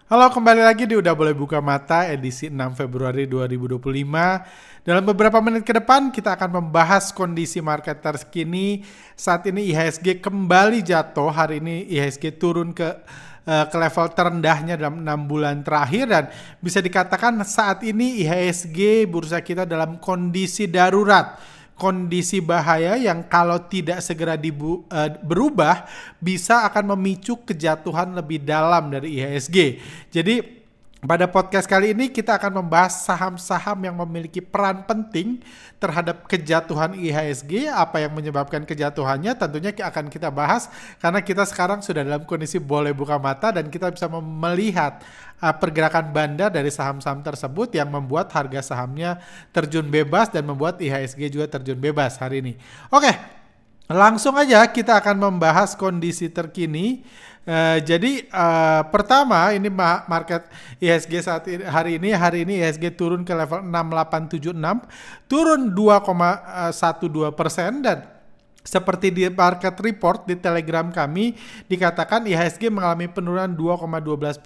Halo, kembali lagi di Udah Boleh Buka Mata edisi 6 Februari 2025. Dalam beberapa menit ke depan kita akan membahas kondisi market terkini. Saat ini IHSG kembali jatuh. Hari ini IHSG turun ke level terendahnya dalam 6 bulan terakhir, dan bisa dikatakan saat ini IHSG bursa kita dalam kondisi darurat. Kondisi bahaya yang kalau tidak segera berubah bisa akan memicu kejatuhan lebih dalam dari IHSG. Jadi pada podcast kali ini kita akan membahas saham-saham yang memiliki peran penting terhadap kejatuhan IHSG. Apa yang menyebabkan kejatuhannya tentunya akan kita bahas karena kita sekarang sudah dalam kondisi boleh buka mata dan kita bisa melihat pergerakan bandar dari saham-saham tersebut yang membuat harga sahamnya terjun bebas dan membuat IHSG juga terjun bebas hari ini. Oke, langsung aja kita akan membahas kondisi terkini. Pertama ini market IHSG hari ini IHSG turun ke level 6876, turun 2,12%, dan seperti di market report di Telegram kami dikatakan IHSG mengalami penurunan 2,12%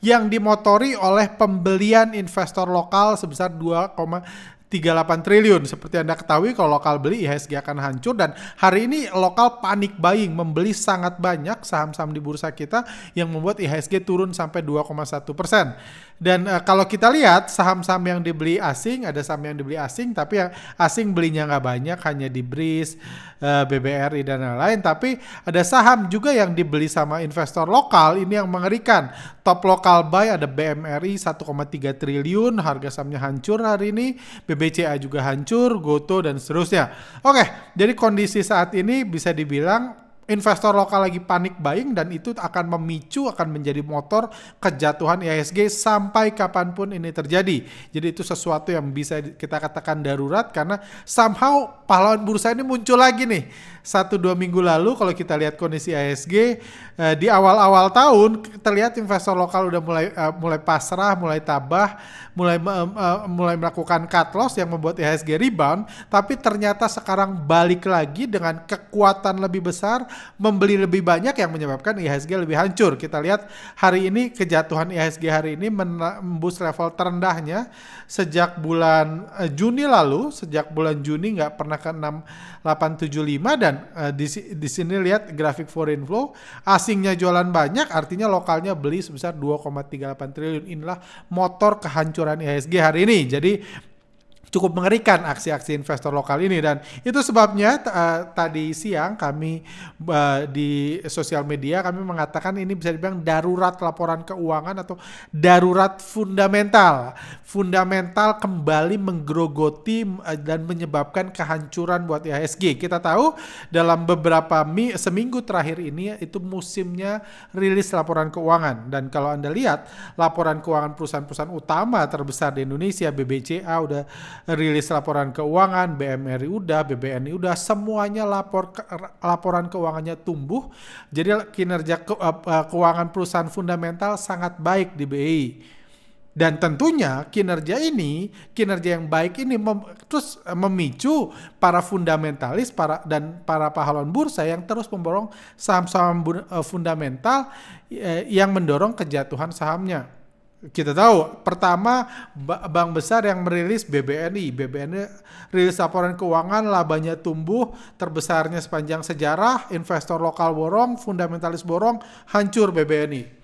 yang dimotori oleh pembelian investor lokal sebesar 2,38 triliun. Seperti Anda ketahui kalau lokal beli IHSG akan hancur, dan hari ini lokal panik buying membeli sangat banyak saham-saham di bursa kita yang membuat IHSG turun sampai 2,1%. Dan kalau kita lihat saham-saham yang dibeli asing, ada saham yang dibeli asing tapi yang asing belinya nggak banyak, hanya di BRIS, BBRI dan lain-lain. Tapi ada saham juga yang dibeli sama investor lokal, ini yang mengerikan. Top lokal buy ada BMRI 1,3 triliun, harga sahamnya hancur hari ini. BBCA juga hancur, Goto dan seterusnya. Oke, jadi kondisi saat ini bisa dibilang investor lokal lagi panik buying, dan itu akan menjadi motor kejatuhan IHSG sampai kapanpun ini terjadi. Jadi itu sesuatu yang bisa kita katakan darurat karena somehow pahlawan bursa ini muncul lagi nih. 1-2 minggu lalu kalau kita lihat kondisi IHSG di awal-awal tahun terlihat investor lokal udah mulai pasrah, mulai tabah, mulai melakukan cut loss yang membuat IHSG rebound, tapi ternyata sekarang balik lagi dengan kekuatan lebih besar, membeli lebih banyak yang menyebabkan IHSG lebih hancur. Kita lihat hari ini kejatuhan IHSG hari ini menembus level terendahnya sejak bulan Juni lalu. Sejak bulan Juni nggak pernah ke 6875, dan di sini lihat grafik foreign flow, asingnya jualan banyak artinya lokalnya beli sebesar 2,38 triliun. Inilah motor kehancuran IHSG hari ini. Jadi cukup mengerikan aksi-aksi investor lokal ini, dan itu sebabnya tadi siang kami di sosial media kami mengatakan ini bisa dibilang darurat laporan keuangan atau darurat fundamental kembali menggerogoti dan menyebabkan kehancuran buat IHSG. Kita tahu dalam beberapa seminggu terakhir ini itu musimnya rilis laporan keuangan, dan kalau Anda lihat laporan keuangan perusahaan-perusahaan utama terbesar di Indonesia, BBCA udah rilis laporan keuangan, BMRI udah, BBNI udah, semuanya laporan keuangannya tumbuh. Jadi kinerja keuangan perusahaan fundamental sangat baik di BI. Dan tentunya kinerja yang baik ini terus memicu para fundamentalis dan para pahlawan bursa yang terus memborong saham-saham fundamental yang mendorong kejatuhan sahamnya. Kita tahu pertama bank besar yang merilis BBNI rilis laporan keuangan, labanya tumbuh terbesarnya sepanjang sejarah, investor lokal borong, fundamentalis borong, hancur BBNI.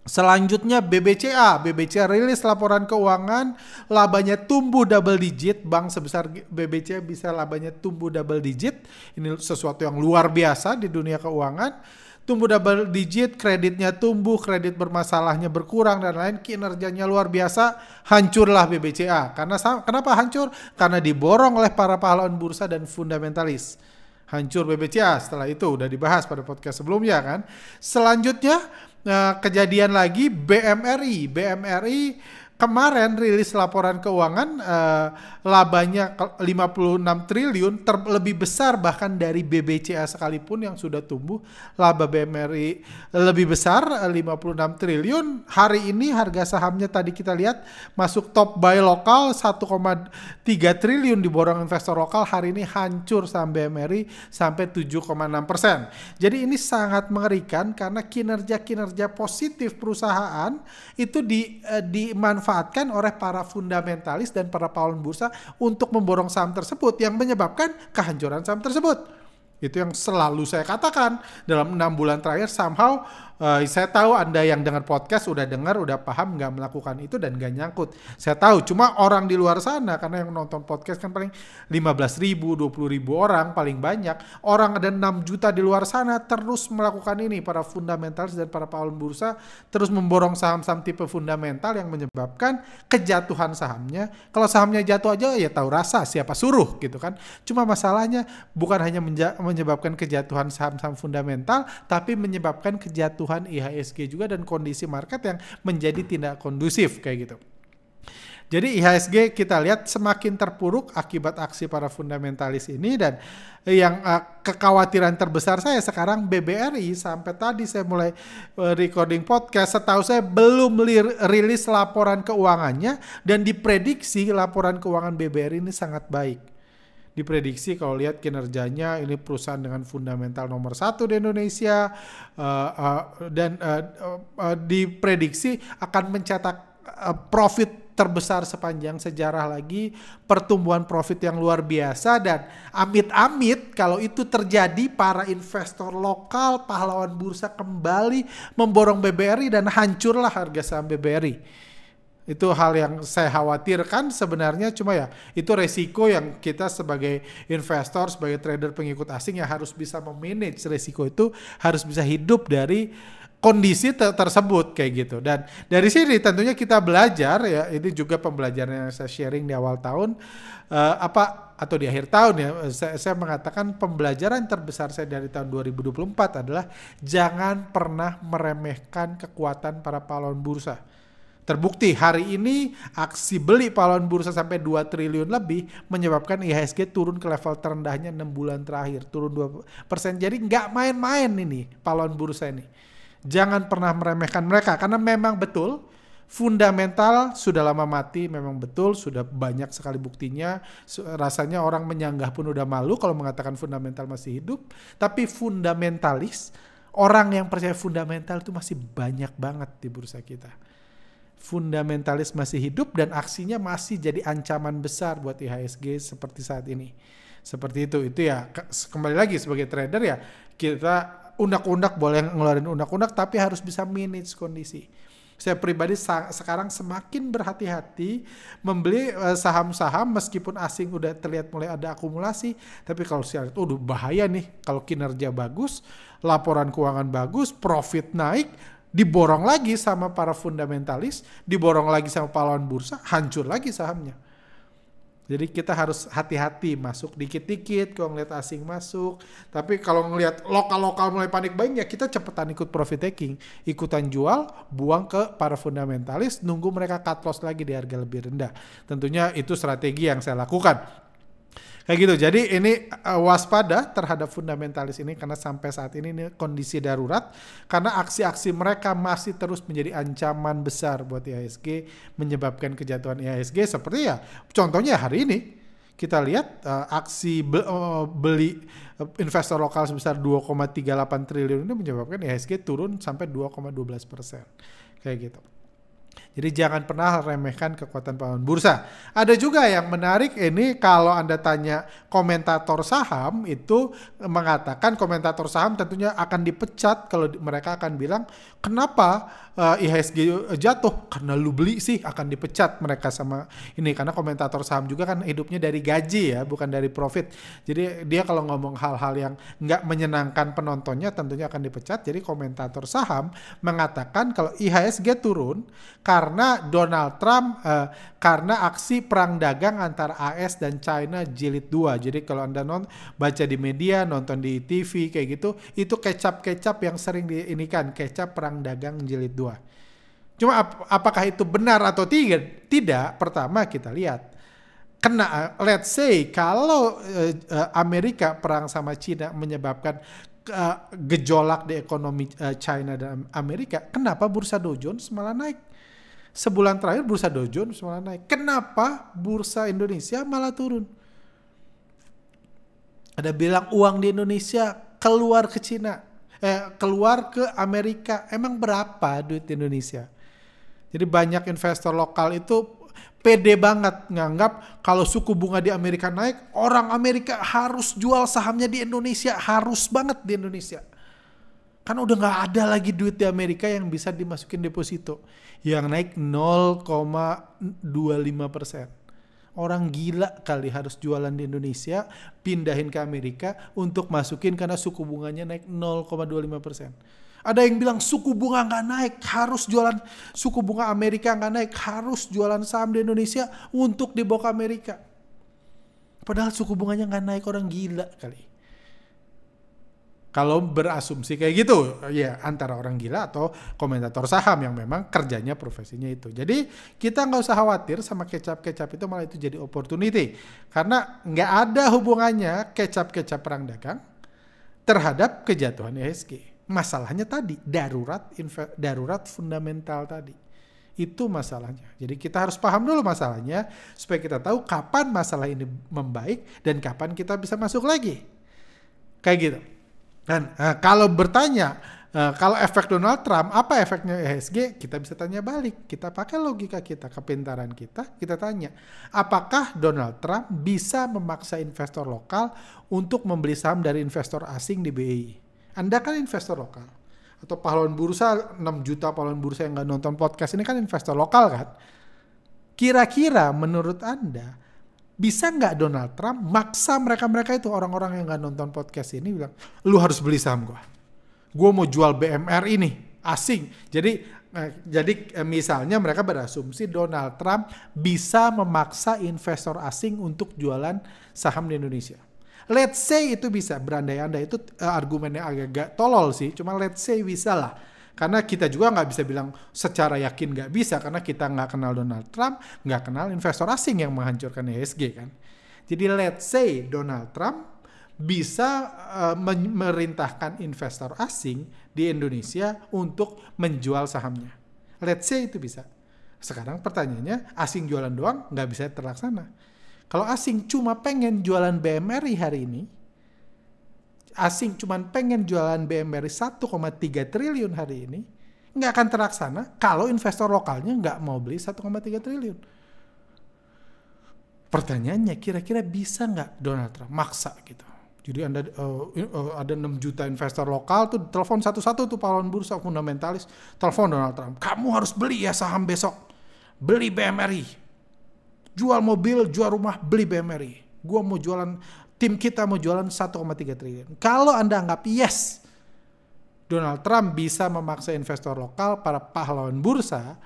Selanjutnya BBCA rilis laporan keuangan, labanya tumbuh double digit. Bank sebesar BBCA bisa labanya tumbuh double digit, ini sesuatu yang luar biasa di dunia keuangan. Tumbuh double digit, kreditnya tumbuh, kredit bermasalahnya berkurang dan lain, kinerjanya luar biasa, hancurlah BBCA. Kenapa hancur? Karena diborong oleh para pahlawan bursa dan fundamentalis. Hancur BBCA, setelah itu udah dibahas pada podcast sebelumnya kan. Selanjutnya kejadian lagi BMRI kemarin rilis laporan keuangan labanya 56 triliun, lebih besar bahkan dari BBCA sekalipun yang sudah tumbuh. Laba BMRI lebih besar 56 triliun. Hari ini harga sahamnya tadi kita lihat masuk top buy lokal 1,3 triliun diborong investor lokal. Hari ini hancur saham BMRI sampai 7,6%. Jadi ini sangat mengerikan karena kinerja positif perusahaan itu dimanfaatkan oleh para fundamentalis dan para pahlawan bursa untuk memborong saham tersebut yang menyebabkan kehancuran saham tersebut. Itu yang selalu saya katakan dalam 6 bulan terakhir somehow saya tahu Anda yang dengar podcast udah dengar, udah paham nggak melakukan itu dan nggak nyangkut. Saya tahu, cuma orang di luar sana, karena yang nonton podcast kan paling 15.000, 20.000 orang paling banyak. Orang ada 6 juta di luar sana terus melakukan ini. Para fundamentalis dan para pahlawan bursa terus memborong saham-saham tipe fundamental yang menyebabkan kejatuhan sahamnya. Kalau sahamnya jatuh aja ya tahu rasa, siapa suruh gitu kan. Cuma masalahnya bukan hanya menyebabkan kejatuhan saham-saham fundamental, tapi menyebabkan kejatuhan IHSG juga dan kondisi market yang menjadi tidak kondusif kayak gitu. Jadi IHSG kita lihat semakin terpuruk akibat aksi para fundamentalis ini, dan yang kekhawatiran terbesar saya sekarang BBRI. Sampai tadi saya mulai recording podcast, setahu saya belum rilis laporan keuangannya, dan diprediksi laporan keuangan BBRI ini sangat baik. Diprediksi kalau lihat kinerjanya ini perusahaan dengan fundamental nomor 1 di Indonesia, dan diprediksi akan mencetak profit terbesar sepanjang sejarah lagi, pertumbuhan profit yang luar biasa, dan amit-amit kalau itu terjadi para investor lokal, pahlawan bursa kembali memborong BBRI dan hancurlah harga saham BBRI. Itu hal yang saya khawatirkan sebenarnya, cuma ya itu resiko yang kita sebagai investor, sebagai trader pengikut asing yang harus bisa memanage resiko itu, harus bisa hidup dari kondisi tersebut kayak gitu. Dan dari sini tentunya kita belajar ya, ini juga pembelajaran yang saya sharing di awal tahun atau di akhir tahun ya, saya mengatakan pembelajaran terbesar saya dari tahun 2024 adalah jangan pernah meremehkan kekuatan para pahlawan bursa. Terbukti hari ini aksi beli pahlawan bursa sampai 2 triliun lebih menyebabkan IHSG turun ke level terendahnya 6 bulan terakhir, turun 2%. Jadi nggak main-main ini pahlawan bursa ini. Jangan pernah meremehkan mereka, karena memang betul fundamental sudah lama mati, memang betul sudah banyak sekali buktinya. Rasanya orang menyanggah pun udah malu kalau mengatakan fundamental masih hidup. Tapi fundamentalis, orang yang percaya fundamental itu masih banyak banget di bursa kita. Fundamentalis masih hidup dan aksinya masih jadi ancaman besar buat IHSG seperti saat ini. Seperti itu ya kembali lagi sebagai trader ya, kita undak-undak boleh ngeluarin undak-undak tapi harus bisa manage kondisi. Saya pribadi sekarang semakin berhati-hati membeli saham-saham meskipun asing udah terlihat mulai ada akumulasi, tapi kalau saya lihat udah bahaya nih kalau kinerja bagus, laporan keuangan bagus, profit naik, diborong lagi sama para fundamentalis, diborong lagi sama pahlawan bursa, hancur lagi sahamnya. Jadi kita harus hati-hati masuk dikit-dikit kalau ngeliat asing masuk. Tapi kalau ngeliat lokal-lokal mulai panik buying ya kita cepetan ikut profit taking. Ikutan jual, buang ke para fundamentalis, nunggu mereka cut loss lagi di harga lebih rendah. Tentunya itu strategi yang saya lakukan. Kayak gitu, jadi ini waspada terhadap fundamentalis ini karena sampai saat ini kondisi darurat karena aksi-aksi mereka masih terus menjadi ancaman besar buat IHSG, menyebabkan kejatuhan IHSG seperti ya contohnya hari ini kita lihat aksi beli investor lokal sebesar 2,38 triliun ini menyebabkan IHSG turun sampai 2,12%. Kayak gitu. Jadi jangan pernah remehkan kekuatan pahlawan bursa. Ada juga yang menarik ini kalau Anda tanya komentator saham itu mengatakan komentator saham tentunya akan dipecat kalau mereka akan bilang kenapa IHSG jatuh karena lu beli sih, akan dipecat mereka sama ini karena komentator saham juga kan hidupnya dari gaji ya bukan dari profit. Jadi dia kalau ngomong hal-hal yang nggak menyenangkan penontonnya tentunya akan dipecat. Jadi komentator saham mengatakan kalau IHSG turun karena Donald Trump karena aksi perang dagang antara AS dan China jilid 2. Jadi kalau Anda baca di media, nonton di TV kayak gitu, itu kecap-kecap yang sering diinikan, kecap perang dagang jilid 2. Cuma apakah itu benar atau tidak? Pertama kita lihat. Let's say kalau Amerika perang sama Cina menyebabkan gejolak di ekonomi China dan Amerika, kenapa bursa Dow Jones malah naik? Sebulan terakhir bursa Dow Jones malah naik. Kenapa bursa Indonesia malah turun? Ada bilang uang di Indonesia keluar ke Cina, keluar ke Amerika. Emang berapa duit di Indonesia? Jadi banyak investor lokal itu pede banget nganggap kalau suku bunga di Amerika naik, orang Amerika harus jual sahamnya di Indonesia, harus banget di Indonesia. Karena udah gak ada lagi duit di Amerika yang bisa dimasukin deposito. Yang naik 0,25%. Orang gila kali harus jualan di Indonesia, pindahin ke Amerika untuk masukin karena suku bunganya naik 0,25%. Ada yang bilang suku bunga nggak naik, harus jualan, suku bunga Amerika nggak naik, harus jualan saham di Indonesia untuk dibawa ke Amerika. Padahal suku bunganya nggak naik, orang gila kali. Kalau berasumsi kayak gitu, ya antara orang gila atau komentator saham yang memang kerjanya profesinya itu. Jadi kita nggak usah khawatir sama kecap-kecap itu, malah itu jadi opportunity. Karena nggak ada hubungannya kecap-kecap perang dagang terhadap kejatuhan IHSG. Masalahnya tadi, darurat fundamental tadi. Itu masalahnya. Jadi kita harus paham dulu masalahnya supaya kita tahu kapan masalah ini membaik dan kapan kita bisa masuk lagi. Kayak gitu. Dan kalau bertanya, kalau efek Donald Trump, apa efeknya IHSG? Kita bisa tanya balik. Kita pakai logika kita, kepintaran kita tanya. Apakah Donald Trump bisa memaksa investor lokal untuk membeli saham dari investor asing di BI? Anda kan investor lokal. Atau pahlawan bursa, 6 juta pahlawan bursa yang gak nonton podcast ini kan investor lokal kan? Kira-kira menurut Anda, bisa nggak Donald Trump maksa mereka itu, orang-orang yang nggak nonton podcast ini bilang, lu harus beli saham gue mau jual BMR ini asing. Jadi misalnya mereka berasumsi Donald Trump bisa memaksa investor asing untuk jualan saham di Indonesia. Let's say itu bisa, berandai-andai itu argumennya agak tolol sih, cuma let's say bisa lah. Karena kita juga nggak bisa bilang secara yakin nggak bisa, karena kita nggak kenal Donald Trump, nggak kenal investor asing yang menghancurkan IHSG kan. Jadi let's say Donald Trump bisa memerintahkan investor asing di Indonesia untuk menjual sahamnya. Let's say itu bisa. Sekarang pertanyaannya, asing jualan doang nggak bisa terlaksana. Kalau asing cuma pengen jualan BMRI hari ini, asing cuma pengen jualan BMRI 1,3 triliun hari ini, nggak akan terlaksana kalau investor lokalnya nggak mau beli 1,3 triliun. Pertanyaannya, kira-kira bisa nggak Donald Trump maksa gitu? Jadi ada 6 juta investor lokal tuh telepon satu-satu tuh pahlawan bursa fundamentalis, telepon Donald Trump, kamu harus beli ya saham besok, beli BMRI, jual mobil, jual rumah, beli BMRI. Gua mau jualan, tim kita mau jualan 1,3 triliun. Kalau Anda anggap yes, Donald Trump bisa memaksa investor lokal, para pahlawan bursa,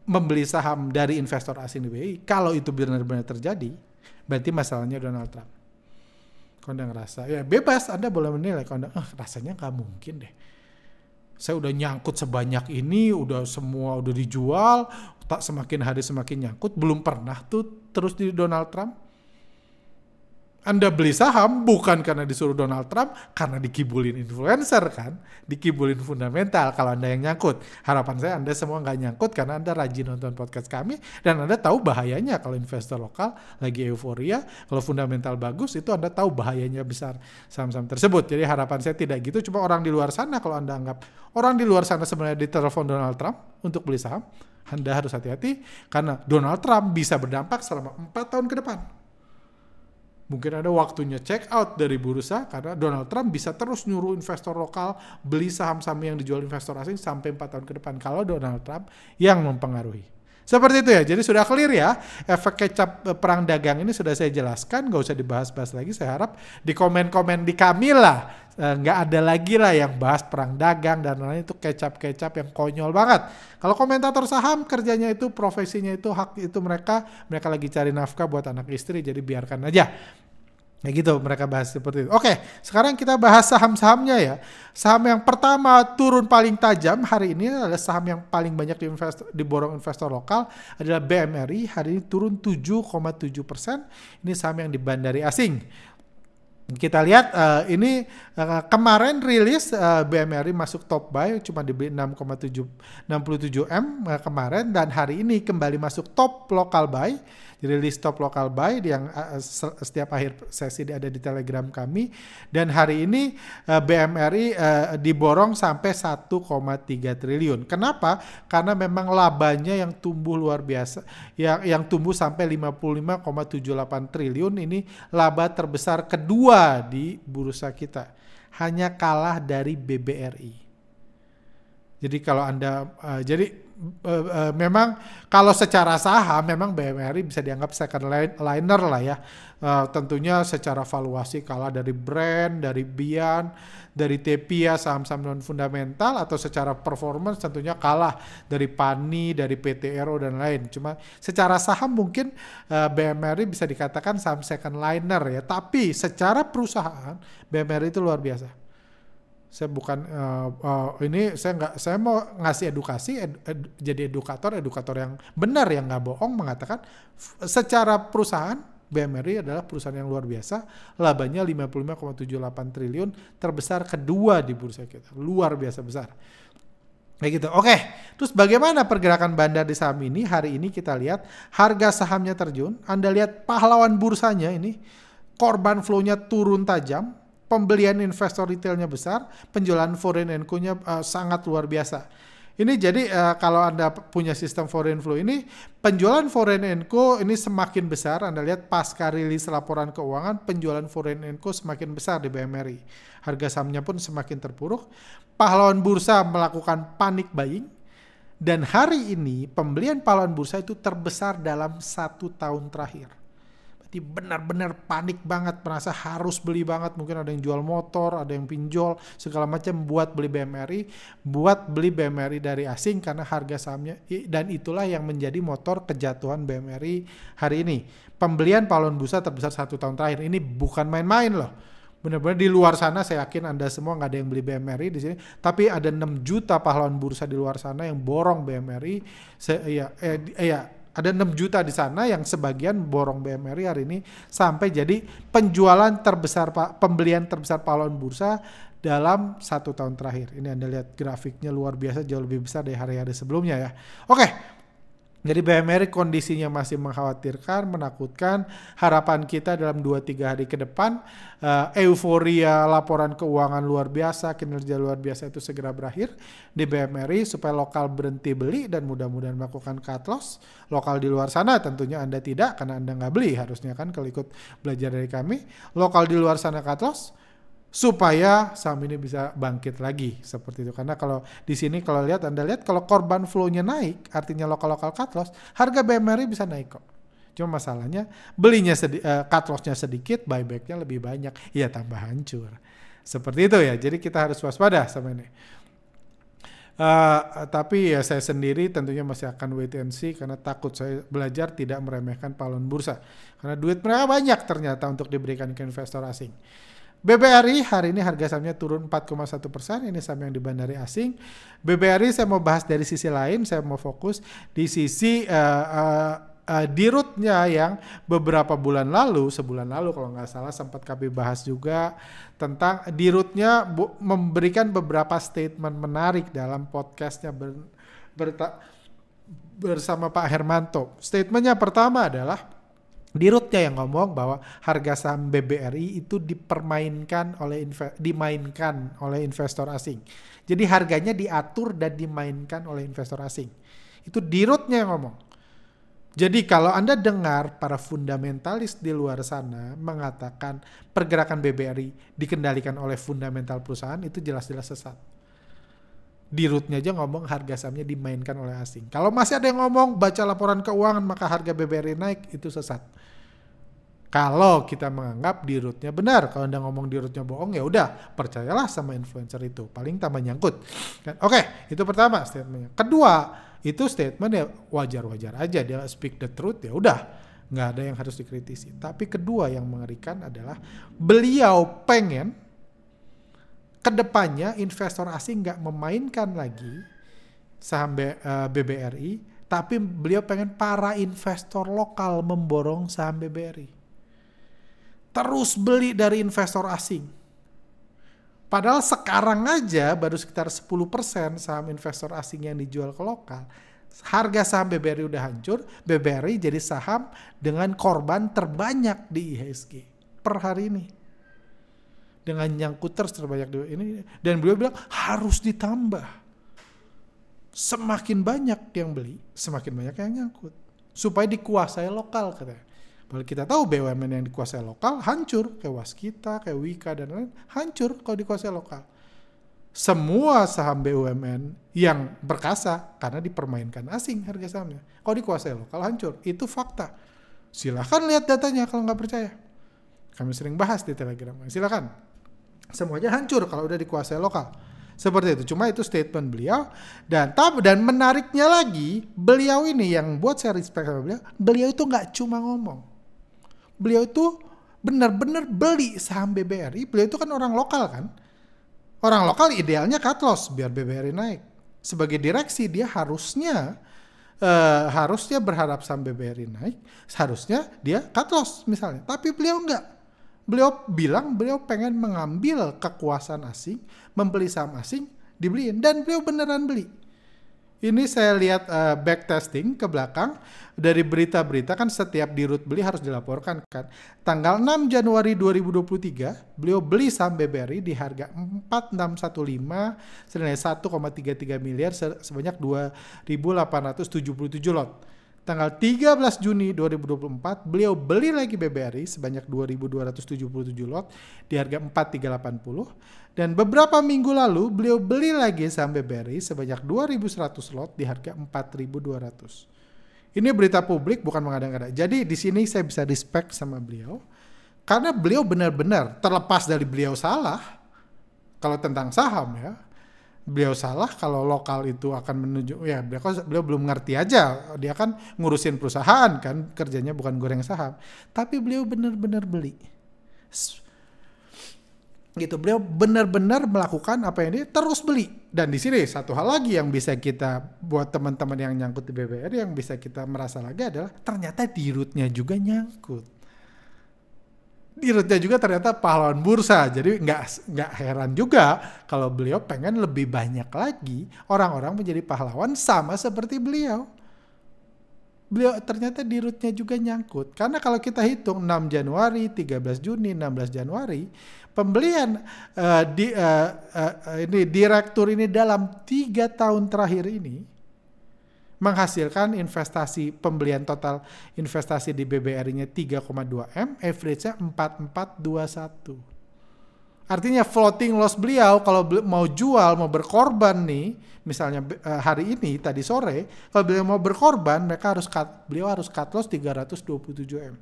membeli saham dari investor asing di BI, kalau itu benar-benar terjadi, berarti masalahnya Donald Trump. Kalau Anda ngerasa, ya bebas, Anda boleh menilai. Kalau Anda, rasanya nggak mungkin deh. Saya udah nyangkut sebanyak ini, udah semua udah dijual, tak semakin hari semakin nyangkut, belum pernah tuh terus di Donald Trump. Anda beli saham bukan karena disuruh Donald Trump, karena dikibulin influencer kan, dikibulin fundamental kalau Anda yang nyangkut. Harapan saya Anda semua nggak nyangkut karena Anda rajin nonton podcast kami, dan Anda tahu bahayanya kalau investor lokal lagi euforia, kalau fundamental bagus itu Anda tahu bahayanya besar saham-saham tersebut. Jadi harapan saya tidak gitu, cuma orang di luar sana, kalau Anda anggap orang di luar sana sebenarnya ditelepon Donald Trump untuk beli saham, Anda harus hati-hati karena Donald Trump bisa berdampak selama 4 tahun ke depan. Mungkin ada waktunya check out dari bursa karena Donald Trump bisa terus nyuruh investor lokal beli saham-saham yang dijual investor asing sampai 4 tahun ke depan kalau Donald Trump yang mempengaruhi. Seperti itu ya, jadi sudah clear ya, efek kecap perang dagang ini sudah saya jelaskan, gak usah dibahas-bahas lagi. Saya harap di komen-komen di kami lah, nggak ada lagi lah yang bahas perang dagang dan lain-lain, itu kecap-kecap yang konyol banget. Kalau komentator saham kerjanya itu, profesinya itu, hak itu mereka lagi cari nafkah buat anak istri, jadi biarkan aja. Kayak gitu mereka bahas seperti itu. Oke, sekarang kita bahas saham-sahamnya ya. Saham yang pertama turun paling tajam hari ini adalah saham yang paling banyak diborong investor lokal adalah BMRI. Hari ini turun 7,7%. Ini saham yang dibandari asing. Kita lihat ini kemarin rilis BMRI masuk top buy cuma dibeli 6,67 M kemarin, dan hari ini kembali masuk top local buy. Jadi list top local buy yang setiap akhir sesi ada di Telegram kami, dan hari ini BMRI diborong sampai 1,3 triliun. Kenapa? Karena memang labanya yang tumbuh luar biasa, yang tumbuh sampai 55,78 triliun. Ini laba terbesar kedua di bursa kita, hanya kalah dari BBRI. Jadi kalau Anda memang kalau secara saham memang BMRI bisa dianggap second liner lah ya. Tentunya secara valuasi kalah dari Brand, dari Bian, dari Tepia, saham-saham non fundamental, atau secara performance tentunya kalah dari PANI, dari PT Aero dan lain. Cuma secara saham mungkin BMRI bisa dikatakan saham second liner ya, tapi secara perusahaan BMRI itu luar biasa. Saya bukan saya mau ngasih edukasi, jadi edukator yang benar, yang nggak bohong, mengatakan secara perusahaan BMRI adalah perusahaan yang luar biasa. Labanya 55,78 triliun, terbesar kedua di bursa kita, luar biasa besar. Kayak gitu. Oke, terus bagaimana pergerakan bandar di saham ini? Hari ini kita lihat harga sahamnya terjun. Anda lihat pahlawan bursanya ini, korban flow-nya turun tajam. Pembelian investor retailnya besar, penjualan foreign and co-nya sangat luar biasa. Ini jadi kalau Anda punya sistem foreign flow ini, penjualan foreign and co ini semakin besar. Anda lihat pasca rilis laporan keuangan, penjualan foreign and co semakin besar di BMRI. Harga sahamnya pun semakin terpuruk. Pahlawan bursa melakukan panic buying. Dan hari ini pembelian pahlawan bursa itu terbesar dalam 1 tahun terakhir. Benar-benar panik banget, merasa harus beli banget. Mungkin ada yang jual motor, ada yang pinjol, segala macam buat beli BMRI dari asing karena harga sahamnya, dan itulah yang menjadi motor kejatuhan BMRI hari ini. Pembelian pahlawan bursa terbesar 1 tahun terakhir, ini bukan main-main loh. Benar-benar di luar sana, saya yakin Anda semua nggak ada yang beli BMRI di sini, tapi ada 6 juta pahlawan bursa di luar sana yang borong BMRI. Ada 6 juta di sana yang sebagian borong BMRI hari ini sampai jadi pembelian terbesar pahlawan bursa dalam 1 tahun terakhir. Ini Anda lihat grafiknya luar biasa, jauh lebih besar dari hari-hari sebelumnya ya. Oke. Jadi BMRI kondisinya masih mengkhawatirkan, menakutkan. Harapan kita dalam 2-3 hari ke depan, euforia laporan keuangan luar biasa, kinerja luar biasa itu segera berakhir di BMRI supaya lokal berhenti beli dan mudah-mudahan melakukan cut loss. Lokal di luar sana tentunya Anda tidak, karena Anda nggak beli harusnya kan kalau ikut belajar dari kami. Lokal di luar sana cut loss, supaya saham ini bisa bangkit lagi seperti itu. Karena kalau di sini Anda lihat kalau korban flow-nya naik, artinya lokal-lokal cut loss, harga BMRI bisa naik kok. Cuma masalahnya belinya cut loss-nya sedikit, buyback-nya lebih banyak, ya tambah hancur. Seperti itu ya. Jadi kita harus waspada sama ini. Tapi ya saya sendiri tentunya masih akan wait and see, karena takut saya belajar tidak meremehkan pahlawan bursa. Karena duit mereka banyak ternyata untuk diberikan ke investor asing. BBRI hari ini harga sahamnya turun 4,1%. Ini saham yang dibandari asing. BBRI saya mau bahas dari sisi lain. Saya mau fokus di sisi dirutnya yang beberapa bulan lalu, sebulan lalu kalau nggak salah sempat kami bahas juga tentang dirutnya memberikan beberapa statement menarik dalam podcastnya bersama Pak Hermanto. Statementnya pertama adalah dirutnya yang ngomong bahwa harga saham BBRI itu dimainkan oleh investor asing. Jadi harganya diatur dan dimainkan oleh investor asing. Itu dirutnya yang ngomong. Jadi kalau Anda dengar para fundamentalis di luar sana mengatakan pergerakan BBRI dikendalikan oleh fundamental perusahaan, itu jelas-jelas sesat. Dirutnya aja ngomong harga sahamnya dimainkan oleh asing. Kalau masih ada yang ngomong baca laporan keuangan maka harga BBRI naik, itu sesat. Kalau kita menganggap dirutnya benar, kalau Anda ngomong dirutnya bohong, ya udah percayalah sama influencer itu, paling tambah nyangkut. Oke, itu pertama statementnya. Kedua, itu statement ya wajar-wajar aja, dia speak the truth, ya udah. nggak ada yang harus dikritisi. Tapi kedua yang mengerikan adalah beliau pengen kedepannya investor asing nggak memainkan lagi saham BBRI, tapi beliau pengen para investor lokal memborong saham BBRI. Terus beli dari investor asing. Padahal sekarang aja baru sekitar 10% saham investor asing yang dijual ke lokal. Harga saham BBRI udah hancur, BBRI jadi saham dengan korban terbanyak di IHSG per hari ini. Dengan nyangkuters terbanyak di ini, dan beliau bilang harus ditambah. Semakin banyak yang beli, semakin banyak yang nyangkut. Supaya dikuasai lokal katanya. Padahal kita tahu BUMN yang dikuasai lokal hancur. Kayak Waskita, kayak Wika dan lain-lain. Hancur kalau dikuasai lokal. Semua saham BUMN yang berkasa karena dipermainkan asing harga sahamnya. Kalau dikuasai lokal hancur. Itu fakta. Silahkan lihat datanya kalau nggak percaya. Kami sering bahas di Telegram. Silahkan. Semuanya hancur kalau udah dikuasai lokal. Seperti itu, cuma itu statement beliau. Dan menariknya lagi, beliau ini yang buat saya respect sama beliau itu nggak cuma ngomong. Beliau itu benar-benar beli saham BBRI. Beliau itu kan orang lokal kan. Orang lokal idealnya cut loss biar BBRI naik. Sebagai direksi dia harusnya berharap saham BBRI naik. Seharusnya dia cut loss misalnya. Tapi beliau enggak. Beliau bilang beliau pengen mengambil kekuasaan asing, membeli saham asing, dibeliin. Dan beliau beneran beli. Ini saya lihat backtesting ke belakang. Dari berita-berita kan setiap dirut beli harus dilaporkan kan. Tanggal 6 Januari 2023, beliau beli saham BBRI di harga 4615 senilai 1,33 miliar sebanyak 2.877 lot. Tanggal 13 Juni 2024, beliau beli lagi BBRI sebanyak 2.277 lot di harga 4.380. Dan beberapa minggu lalu, beliau beli lagi saham BBRI sebanyak 2.100 lot di harga 4.200. Ini berita publik, bukan mengada-ngada. Jadi di sini saya bisa respect sama beliau. Karena beliau benar-benar terlepas dari beliau salah. Kalau tentang saham ya. Beliau salah kalau lokal itu akan menuju, ya beliau belum ngerti aja, dia kan ngurusin perusahaan kan, kerjanya bukan goreng saham, tapi beliau benar-benar beli, gitu, beliau benar-benar melakukan apa yang dia terus beli. Dan di sini satu hal lagi yang bisa kita buat teman-teman yang nyangkut di BBRI yang bisa kita merasa lagi adalah ternyata dirutnya juga nyangkut. Dirutnya juga ternyata pahlawan bursa, jadi nggak heran juga kalau beliau pengen lebih banyak lagi orang-orang menjadi pahlawan sama seperti beliau. Beliau ternyata dirutnya juga nyangkut, karena kalau kita hitung 6 Januari, 13 Juni, 16 Januari, pembelian direktur ini dalam 3 tahun terakhir ini menghasilkan investasi pembelian total investasi di BBRI-nya 3,2 M, average-nya 4421. Artinya floating loss beliau kalau mau jual, mau berkorban nih, misalnya hari ini tadi sore, kalau beliau mau berkorban, beliau harus cut loss 327 M.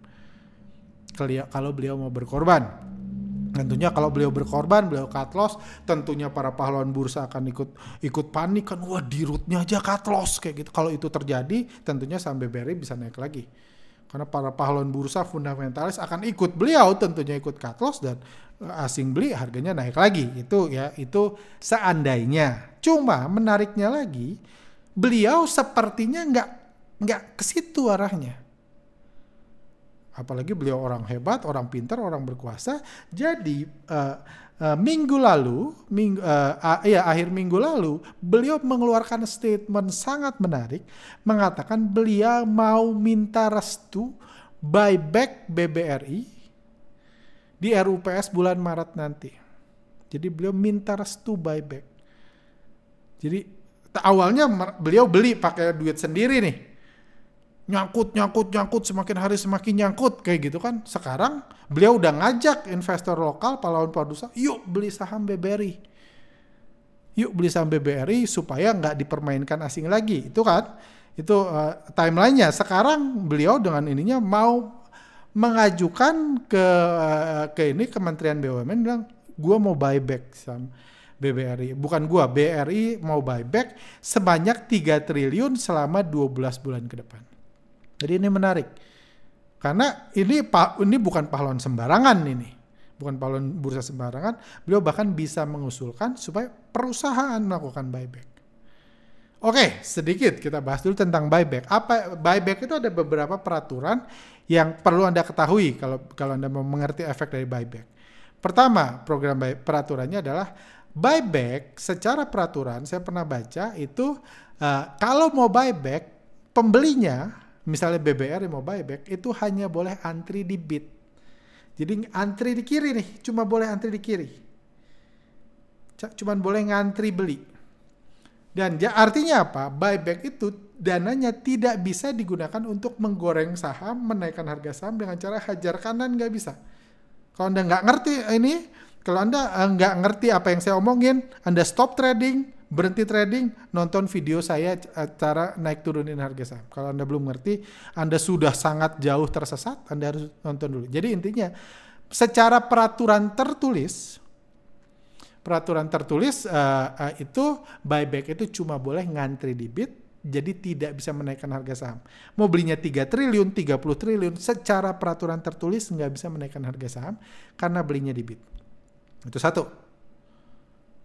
Kalau beliau mau berkorban. Tentunya kalau beliau berkorban, beliau cut loss, tentunya para pahlawan bursa akan ikut panik kan, wah dirutnya aja cut loss kayak gitu. Kalau itu terjadi, tentunya saham BBRI bisa naik lagi. Karena para pahlawan bursa fundamentalis akan ikut beliau, tentunya ikut cut loss dan asing beli harganya naik lagi. Itu seandainya. Cuma menariknya lagi, beliau sepertinya nggak ke situ arahnya. Apalagi beliau orang hebat, orang pintar, orang berkuasa. Jadi akhir minggu lalu beliau mengeluarkan statement sangat menarik, mengatakan beliau mau minta restu buyback BBRI di RUPS bulan Maret nanti. Jadi beliau minta restu buyback. Jadi awalnya beliau beli pakai duit sendiri nih. Nyangkut, semakin hari semakin nyangkut kayak gitu kan. Sekarang beliau udah ngajak investor lokal, pahlawan bursa, yuk beli saham BBRI. Yuk beli saham BBRI supaya nggak dipermainkan asing lagi. Itu kan, timelinenya. Sekarang beliau dengan ininya mau mengajukan ke Kementerian BUMN bilang, gua mau buyback saham BBRI. Bukan gua, BRI mau buyback sebanyak 3 triliun selama 12 bulan ke depan. Jadi ini menarik. Karena ini bukan pahlawan sembarangan ini. Bukan pahlawan bursa sembarangan. Beliau bahkan bisa mengusulkan supaya perusahaan melakukan buyback. Oke, sedikit kita bahas dulu tentang buyback. Buyback itu ada beberapa peraturan yang perlu Anda ketahui kalau Anda mau mengerti efek dari buyback. Pertama, peraturannya adalah buyback secara peraturan saya pernah baca itu kalau mau buyback pembelinya, misalnya BBRI mau buyback itu hanya boleh antri di bid. Jadi antri di kiri nih, cuma boleh antri di kiri. Cuma boleh ngantri beli. Dan artinya apa? Buyback itu dananya tidak bisa digunakan untuk menggoreng saham, menaikkan harga saham dengan cara hajar kanan, nggak bisa. Kalau Anda nggak ngerti ini, kalau Anda nggak ngerti apa yang saya omongin, Anda stop trading, berhenti trading, nonton video saya cara naik turunin harga saham. Kalau Anda belum ngerti, Anda sudah sangat jauh tersesat, Anda harus nonton dulu. Jadi intinya, secara peraturan tertulis itu buyback itu cuma boleh ngantri di bid, jadi tidak bisa menaikkan harga saham. Mau belinya 3 triliun, 30 triliun, secara peraturan tertulis nggak bisa menaikkan harga saham karena belinya di bid. Itu satu.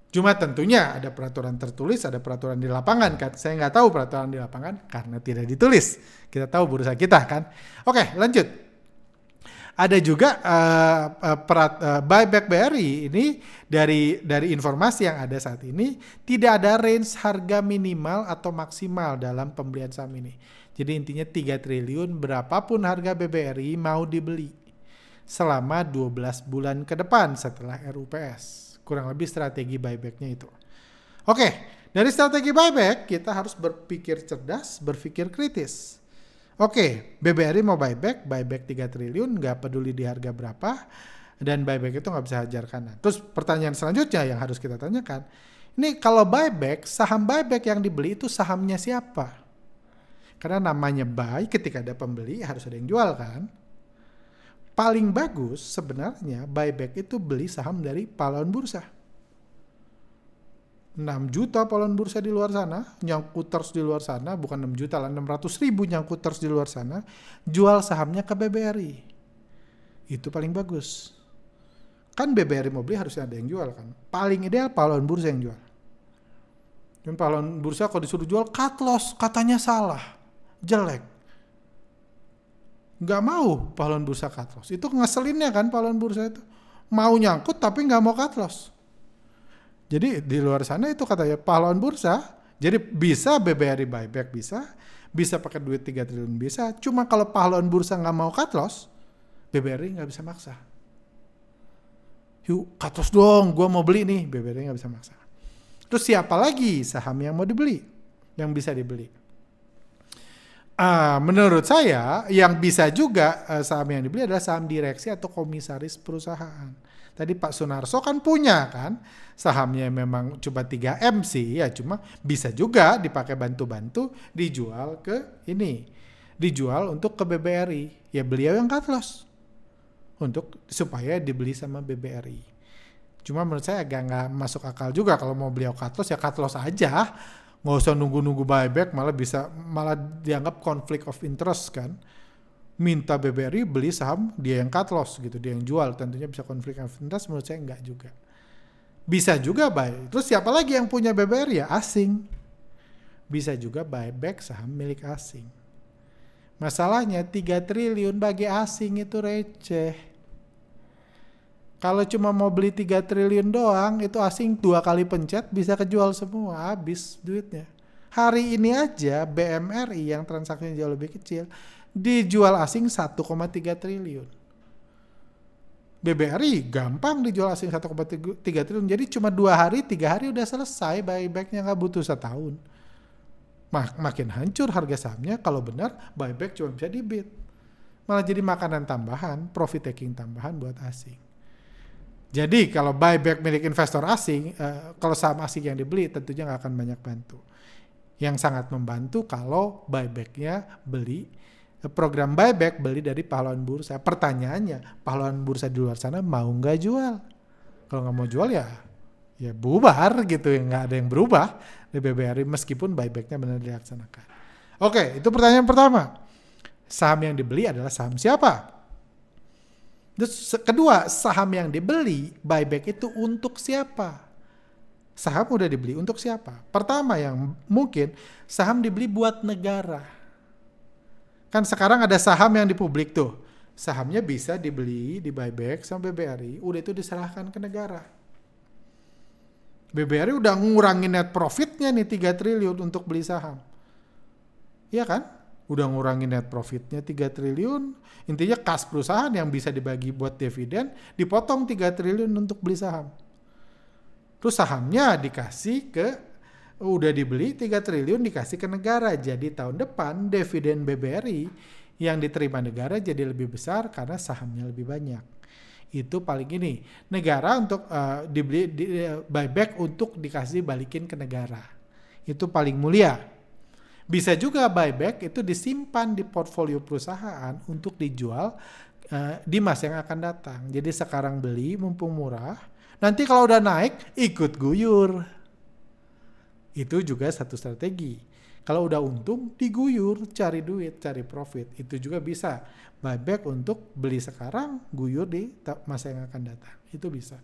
Cuma tentunya ada peraturan tertulis, ada peraturan di lapangan kan. Saya nggak tahu peraturan di lapangan karena tidak ditulis. Kita tahu bursa kita kan. Oke, lanjut. Ada juga buyback BRI ini dari informasi yang ada saat ini tidak ada range harga minimal atau maksimal dalam pembelian saham ini. Jadi intinya 3 triliun berapapun harga BBRI mau dibeli selama 12 bulan ke depan setelah RUPS. Kurang lebih strategi buybacknya itu. Oke, dari strategi buyback kita harus berpikir cerdas, berpikir kritis. Oke, BBRI mau buyback 3 triliun, nggak peduli di harga berapa, dan buyback itu nggak bisa hajar kanan. Terus pertanyaan selanjutnya yang harus kita tanyakan, ini kalau buyback, saham buyback yang dibeli itu sahamnya siapa? Karena namanya buy, ketika ada pembeli harus ada yang jual kan? Paling bagus sebenarnya buyback itu beli saham dari pahlawan bursa. 6 juta pahlawan bursa di luar sana, nyangkuters di luar sana, bukan 6 juta lah, 600.000 nyangkuters di luar sana, jual sahamnya ke BBRI. Itu paling bagus. Kan BBRI mau beli harusnya ada yang jual kan. Paling ideal pahlawan bursa yang jual. Dan pahlawan bursa kalau disuruh jual cut loss, katanya salah, jelek. Nggak mau pahlawan bursa cut loss. Itu ngeselinnya kan pahlawan bursa itu. Mau nyangkut tapi nggak mau cut loss. Jadi di luar sana itu katanya pahlawan bursa, jadi bisa BBRI buyback bisa pakai duit 3 triliun bisa, cuma kalau pahlawan bursa nggak mau cut loss, BBRI nggak bisa maksa. Yuk cut loss dong, gue mau beli nih, BBRI nggak bisa maksa. Terus siapa lagi saham yang mau dibeli, yang bisa dibeli? Menurut saya yang bisa juga saham yang dibeli adalah saham direksi atau komisaris perusahaan. Tadi Pak Sunarso kan punya kan sahamnya memang cuma 3M sih ya, cuma bisa juga dipakai bantu-bantu dijual ke ini. Dijual untuk ke BBRI. Ya beliau yang cut loss. Supaya dibeli sama BBRI. Cuma menurut saya agak nggak masuk akal juga kalau mau beliau cut loss ya cut loss aja. Nggak usah nunggu-nunggu buyback malah dianggap conflict of interest kan. Minta BBRI beli saham dia yang cut loss gitu, dia yang jual, tentunya bisa konflik of interest. Menurut saya enggak juga. Bisa juga buy. Terus siapa lagi yang punya BBRI ya? Asing. Bisa juga buyback saham milik asing. Masalahnya 3 triliun bagi asing itu receh. Kalau cuma mau beli 3 triliun doang, itu asing 2 kali pencet bisa kejual semua, habis duitnya. Hari ini aja BMRI yang transaksinya jauh lebih kecil dijual asing 1,3 triliun. BBRI gampang dijual asing 1,3 triliun. Jadi cuma 2 hari, 3 hari udah selesai buybacknya, nggak butuh setahun. Makin hancur harga sahamnya kalau benar buyback cuma bisa dibid. Malah jadi makanan tambahan, profit taking tambahan buat asing. Jadi kalau buyback milik investor asing, kalau saham asing yang dibeli tentunya nggak akan banyak bantu. Yang sangat membantu kalau buybacknya program buyback beli dari pahlawan bursa. Pertanyaannya, pahlawan bursa di luar sana mau nggak jual? Kalau nggak mau jual ya bubar gitu, nggak ada yang berubah di BBRI meskipun buybacknya benar dilaksanakan. Oke, itu pertanyaan pertama. Saham yang dibeli adalah saham siapa? Terus kedua, saham yang dibeli buyback itu untuk siapa? Saham udah dibeli untuk siapa? Pertama yang mungkin saham dibeli buat negara. Kan sekarang ada saham yang di publik tuh. Sahamnya bisa dibeli, di buyback sama BBRI, udah itu diserahkan ke negara. BBRI udah ngurangin net profitnya nih 3 triliun untuk beli saham. Iya kan? Udah ngurangin net profitnya 3 triliun. Intinya kas perusahaan yang bisa dibagi buat dividen, dipotong 3 triliun untuk beli saham. Terus sahamnya dikasih udah dibeli 3 triliun dikasih ke negara. Jadi tahun depan dividen BBRI yang diterima negara jadi lebih besar karena sahamnya lebih banyak. Itu paling ini. Negara untuk dibeli buyback untuk dikasih balikin ke negara. Itu paling mulia. Bisa juga buyback itu disimpan di portfolio perusahaan untuk dijual di masa yang akan datang. Jadi sekarang beli mumpung murah, nanti kalau udah naik ikut guyur. Itu juga satu strategi. Kalau udah untung diguyur, cari duit, cari profit. Itu juga bisa buyback untuk beli sekarang, guyur di masa yang akan datang. Itu bisa.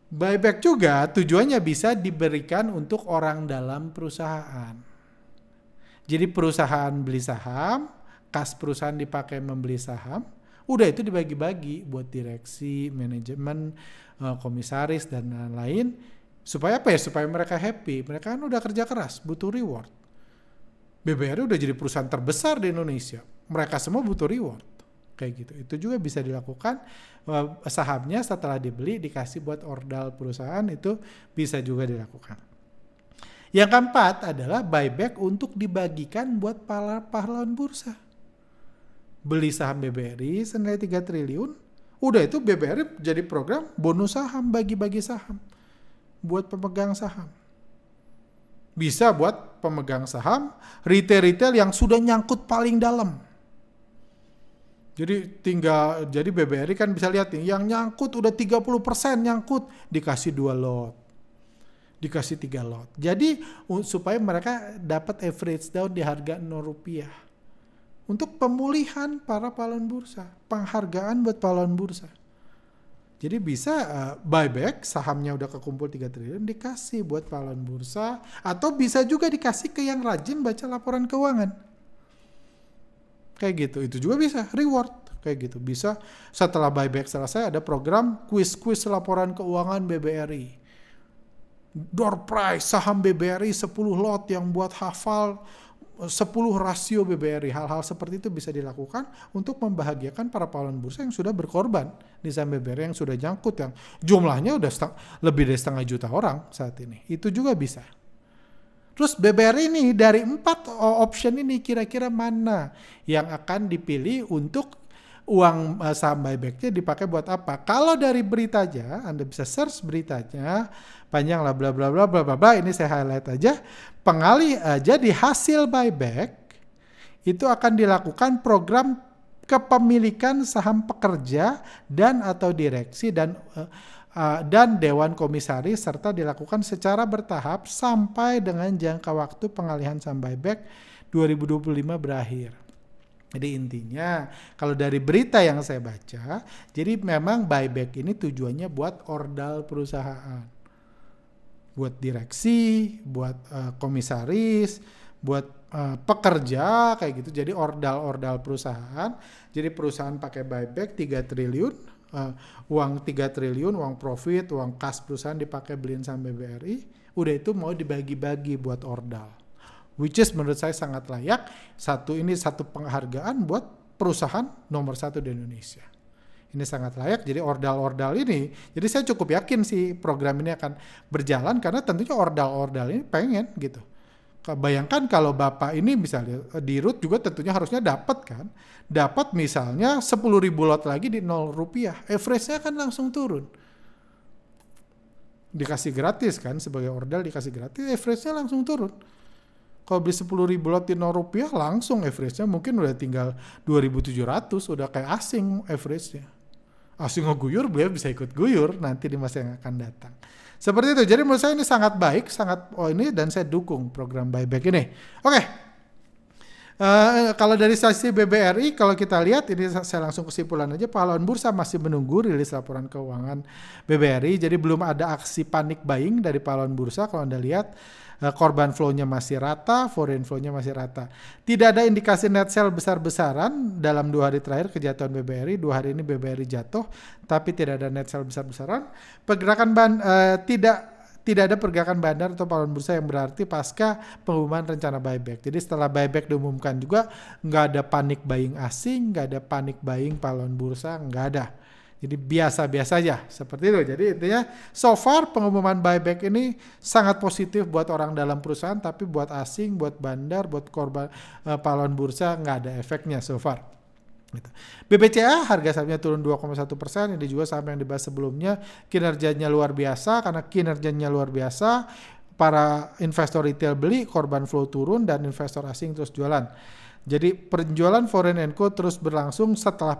Buyback juga tujuannya bisa diberikan untuk orang dalam perusahaan. Jadi perusahaan beli saham, kas perusahaan dipakai membeli saham, udah itu dibagi-bagi buat direksi, manajemen, komisaris, dan lain-lain. Supaya apa ya? Supaya mereka happy. Mereka kan udah kerja keras, butuh reward. BBRI udah jadi perusahaan terbesar di Indonesia. Mereka semua butuh reward. Kayak gitu. Itu juga bisa dilakukan. Sahamnya setelah dibeli dikasih buat ordal perusahaan, itu bisa juga dilakukan. Yang keempat adalah buyback untuk dibagikan buat pahlawan bursa. Beli saham BBRI senilai 3 triliun, udah itu BBRI jadi program bonus saham, bagi-bagi saham buat pemegang saham. Bisa buat pemegang saham, retail-retail yang sudah nyangkut paling dalam. Jadi BBRI kan bisa lihat nih, yang nyangkut udah 30% nyangkut, dikasih 2 lot. Dikasih 3 lot. Jadi supaya mereka dapat average down di harga Rp0. Untuk pemulihan para pahlawan bursa. Penghargaan buat pahlawan bursa. Jadi bisa buyback, sahamnya udah kekumpul 3 triliun, dikasih buat pahlawan bursa. Atau bisa juga dikasih ke yang rajin baca laporan keuangan. Kayak gitu. Itu juga bisa. Reward. Kayak gitu. Bisa setelah buyback selesai ada program quiz-quiz laporan keuangan BBRI. Door prize saham BBRI 10 lot yang buat hafal 10 rasio BBRI. Hal-hal seperti itu bisa dilakukan untuk membahagiakan para pahlawan bursa yang sudah berkorban di saham BBRI yang sudah jangkut, yang jumlahnya udah lebih dari 0,5 juta orang saat ini. Itu juga bisa. Terus BBRI ini dari 4 option ini kira-kira mana yang akan dipilih untuk uang saham buybacknya dipakai buat apa? Kalau dari beritanya, Anda bisa search beritanya, panjang lah bla bla bla bla bla bla. Ini saya highlight aja. Jadi hasil buyback itu akan dilakukan program kepemilikan saham pekerja dan atau direksi dan dewan komisaris, serta dilakukan secara bertahap sampai dengan jangka waktu pengalihan saham buyback 2025 berakhir. Jadi intinya kalau dari berita yang saya baca, jadi memang buyback ini tujuannya buat ordal perusahaan. Buat direksi, buat komisaris, buat pekerja kayak gitu. Jadi ordal perusahaan. Jadi perusahaan pakai buyback 3 triliun, uang 3 triliun, uang profit, uang kas perusahaan dipakai beliin saham BBRI. Udah itu mau dibagi-bagi buat ordal. Which is menurut saya sangat layak. Ini satu penghargaan buat perusahaan nomor 1 di Indonesia. Ini sangat layak. Jadi ordal-ordal ini, jadi saya cukup yakin sih program ini akan berjalan karena tentunya ordal-ordal ini pengen gitu. Bayangkan kalau Bapak ini misalnya di root juga tentunya harusnya dapat kan. Dapat misalnya 10.000 lot lagi di Rp0. Average-nya kan langsung turun. Dikasih gratis kan, sebagai ordal dikasih gratis, average-nya langsung turun. Kalau beli 10.000 lot di Rp0 langsung average-nya mungkin udah tinggal 2.700, udah kayak asing average-nya. Asing ngeguyur, beliau bisa ikut guyur nanti di masa yang akan datang. Seperti itu. Jadi menurut saya ini sangat baik, dan saya dukung program buyback ini. Oke. Kalau dari sisi BBRI, kalau kita lihat ini saya langsung kesimpulan aja, pahlawan bursa masih menunggu rilis laporan keuangan BBRI, jadi belum ada aksi panik buying dari pahlawan bursa. Kalau Anda lihat korban flow-nya masih rata, foreign flow-nya masih rata. Tidak ada indikasi net sell besar-besaran dalam 2 hari terakhir kejatuhan BBRI. 2 hari ini BBRI jatuh, tapi tidak ada net sell besar-besaran. Pergerakan tidak ada pergerakan bandar atau pahlawan bursa yang berarti pasca pengumuman rencana buyback. Jadi setelah buyback diumumkan juga nggak ada panik buying asing, nggak ada panik buying pahlawan bursa, nggak ada. Jadi biasa-biasa aja seperti itu. Jadi intinya so far pengumuman buyback ini sangat positif buat orang dalam perusahaan, tapi buat asing, buat bandar, buat korban pahlawan bursa nggak ada efeknya so far. Gitu. BBCA harga sahamnya turun 2,1%. Ini juga saham yang dibahas sebelumnya, kinerjanya luar biasa. Karena kinerjanya luar biasa, para investor retail beli, korban flow turun, dan investor asing terus jualan. Jadi penjualan foreign and co terus berlangsung setelah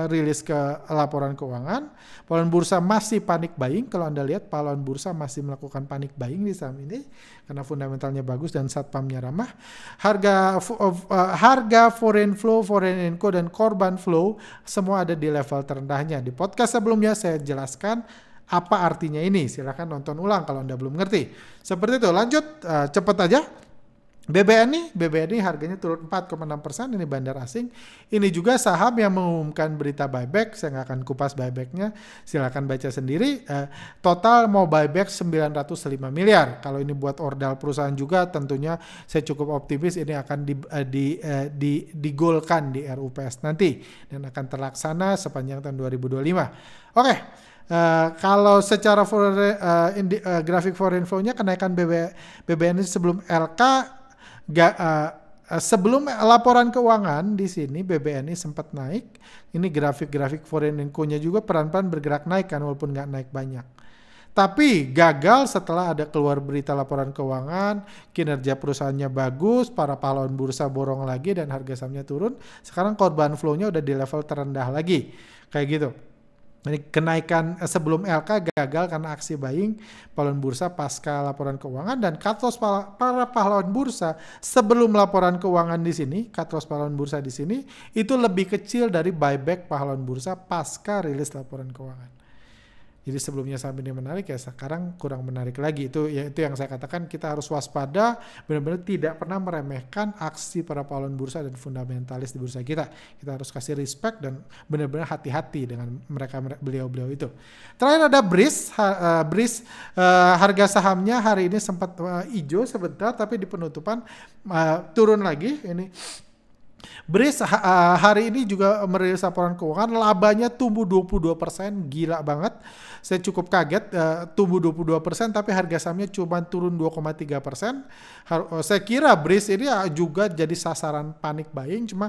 rilis ke laporan keuangan. Pahlawan bursa masih panik buying. Kalau Anda lihat, pahlawan bursa masih melakukan panik buying di saham ini karena fundamentalnya bagus dan satpamnya ramah. Harga foreign flow, foreign and co, dan korban flow semua ada di level terendahnya. Di podcast sebelumnya saya jelaskan apa artinya ini. Silahkan nonton ulang kalau Anda belum ngerti. Seperti itu. Lanjut, cepat aja. BBNI harganya turun 4,6%, ini bandar asing. Ini juga saham yang mengumumkan berita buyback, saya nggak akan kupas buybacknya, silakan baca sendiri. Total mau buyback 905 miliar. Kalau ini buat ordal perusahaan juga tentunya saya cukup optimis ini akan digolkan di RUPS nanti dan akan terlaksana sepanjang tahun 2025. Oke. Kalau secara grafik foreign flow-nya kenaikan BBNI sebelum LK sebelum laporan keuangan di sini BBNI sempat naik. Ini grafik foreign and co-nya juga pelan-pelan bergerak naik kan, walaupun nggak naik banyak. Tapi gagal setelah ada keluar berita laporan keuangan, kinerja perusahaannya bagus, para pahlawan bursa borong lagi dan harga sahamnya turun. Sekarang korban flow-nya udah di level terendah lagi, kayak gitu. Ini kenaikan sebelum LK gagal karena aksi buying pahlawan bursa pasca laporan keuangan, dan cut loss para pahlawan bursa sebelum laporan keuangan di sini, cut loss pahlawan bursa di sini itu lebih kecil dari buyback pahlawan bursa pasca rilis laporan keuangan. Jadi sebelumnya saham ini menarik, ya sekarang kurang menarik lagi. Itu yang saya katakan, kita harus waspada, benar-benar tidak pernah meremehkan aksi para pahlawan bursa dan fundamentalis di bursa kita. Kita harus kasih respect dan benar-benar hati-hati dengan beliau-beliau itu. Terakhir ada BRIS. Harga sahamnya hari ini sempat hijau sebentar, tapi di penutupan turun lagi. Ini BRIS hari ini juga merilis laporan keuangan, labanya tumbuh 22%, gila banget. Saya cukup kaget, tumbuh 22%, tapi harga sahamnya cuma turun 2,3%. Saya kira BRIS ini juga jadi sasaran panik buying, cuma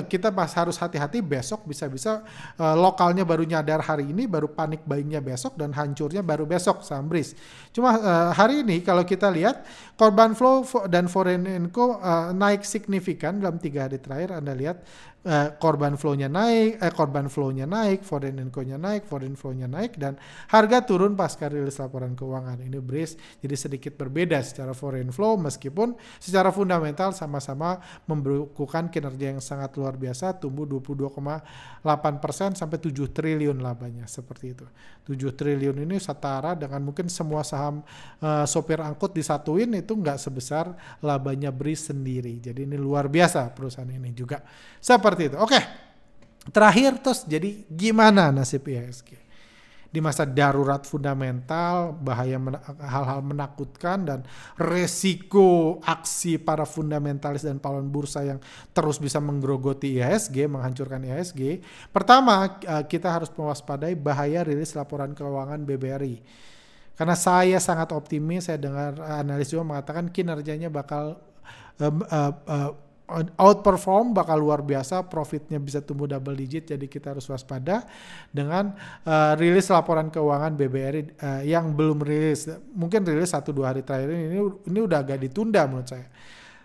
kita harus hati-hati, besok bisa-bisa lokalnya baru nyadar hari ini, baru panik buyingnya besok, dan hancurnya baru besok saham BRIS. Cuma hari ini kalau kita lihat, korban flow dan foreign and co naik signifikan dalam 3 hari terakhir. Anda lihat korban flow-nya naik, foreign and co-nya naik, foreign flow-nya naik, dan harga turun pasca rilis laporan keuangan. Ini BRIS jadi sedikit berbeda secara foreign flow, meskipun secara fundamental sama-sama membukukan kinerja yang sangat luar biasa, tumbuh 22,8% sampai 7 triliun labanya, seperti itu. 7 triliun ini setara dengan mungkin semua saham sopir angkut disatuin, itu nggak sebesar labanya BRIS sendiri. Jadi ini luar biasa perusahaan ini juga. Seperti itu. Oke. Terakhir, terus jadi gimana nasib IHSG? Di masa darurat fundamental, bahaya hal-hal menakutkan, dan resiko aksi para fundamentalis dan pahlawan bursa yang terus bisa menggerogoti IHSG, menghancurkan IHSG. Pertama, kita harus mewaspadai bahaya rilis laporan keuangan BBRI. Karena saya sangat optimis, saya dengar analis juga mengatakan kinerjanya bakal outperform, bakal luar biasa, profitnya bisa tumbuh double digit. Jadi kita harus waspada dengan rilis laporan keuangan BBRI yang belum rilis, mungkin rilis 1-2 hari terakhir ini udah agak ditunda menurut saya.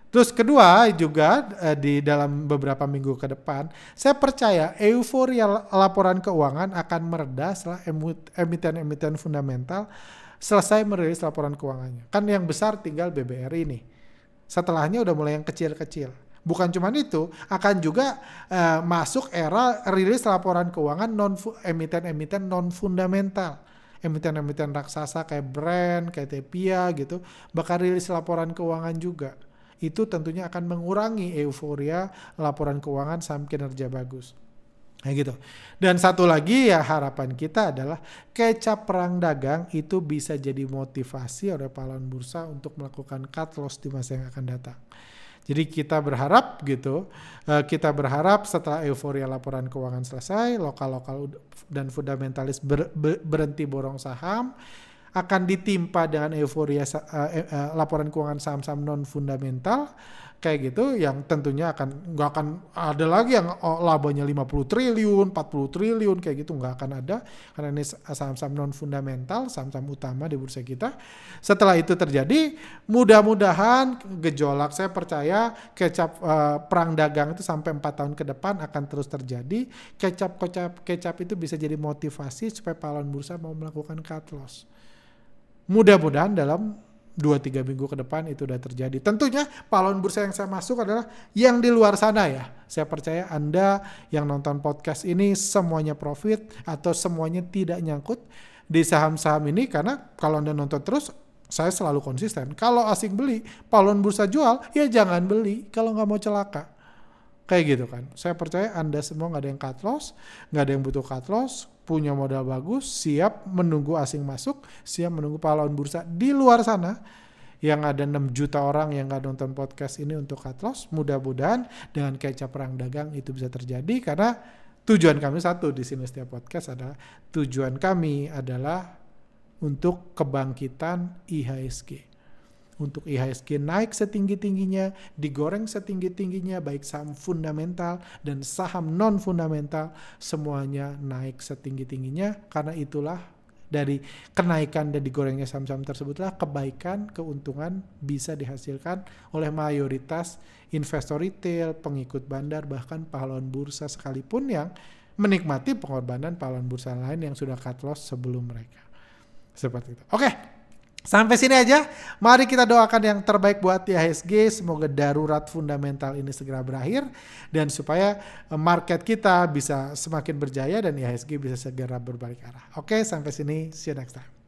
Terus kedua juga di dalam beberapa minggu ke depan, saya percaya euforia laporan keuangan akan mereda setelah emiten-emiten fundamental selesai merilis laporan keuangannya. Kan yang besar tinggal BBRI nih. Setelahnya udah mulai yang kecil-kecil. Bukan cuma itu, akan juga masuk era rilis laporan keuangan emiten-emiten non-fundamental. Emiten-emiten raksasa kayak Brand, kayak Tepia gitu, bakal rilis laporan keuangan juga. Itu tentunya akan mengurangi euforia laporan keuangan saham kinerja bagus. Nah gitu. Dan satu lagi ya harapan kita adalah kecap perang dagang itu bisa jadi motivasi oleh pahlawan bursa untuk melakukan cut loss di masa yang akan datang. Jadi kita berharap gitu, kita berharap setelah euforia laporan keuangan selesai, lokal-lokal dan fundamentalis berhenti borong saham, akan ditimpa dengan euforia laporan keuangan saham-saham non fundamental kayak gitu, yang tentunya nggak akan ada lagi yang labanya 50 triliun, 40 triliun kayak gitu, nggak akan ada karena ini saham-saham non fundamental, saham-saham utama di bursa kita. Setelah itu terjadi, mudah-mudahan gejolak, saya percaya kecap perang dagang itu sampai 4 tahun ke depan akan terus terjadi. Kecap itu bisa jadi motivasi supaya pahlawan bursa mau melakukan cut loss. Mudah-mudahan dalam 2-3 minggu ke depan itu udah terjadi. Tentunya pahlawan bursa yang saya masuk adalah yang di luar sana ya. Saya percaya Anda yang nonton podcast ini semuanya profit atau semuanya tidak nyangkut di saham-saham ini, karena kalau Anda nonton terus, saya selalu konsisten. Kalau asing beli, pahlawan bursa jual, ya jangan beli kalau nggak mau celaka. Kayak gitu kan. Saya percaya Anda semua nggak ada yang cut loss, nggak ada yang butuh cut loss, punya modal bagus, siap menunggu asing masuk, siap menunggu pahlawan bursa di luar sana yang ada 6 juta orang yang nggak nonton podcast ini untuk cut loss. Mudah-mudahan dengan kecap perang dagang itu bisa terjadi, karena tujuan kami satu di sini setiap podcast adalah tujuan kami adalah untuk kebangkitan IHSG. Untuk IHSG naik setinggi-tingginya, digoreng setinggi-tingginya, baik saham fundamental dan saham non-fundamental, semuanya naik setinggi-tingginya, karena itulah dari kenaikan dan digorengnya saham-saham tersebutlah kebaikan, keuntungan bisa dihasilkan oleh mayoritas investor retail, pengikut bandar, bahkan pahlawan bursa sekalipun yang menikmati pengorbanan pahlawan bursa lain yang sudah cut loss sebelum mereka. Seperti itu. Oke. Sampai sini aja, mari kita doakan yang terbaik buat IHSG, semoga darurat fundamental ini segera berakhir dan supaya market kita bisa semakin berjaya dan IHSG bisa segera berbalik arah. Oke, sampai sini, see you next time.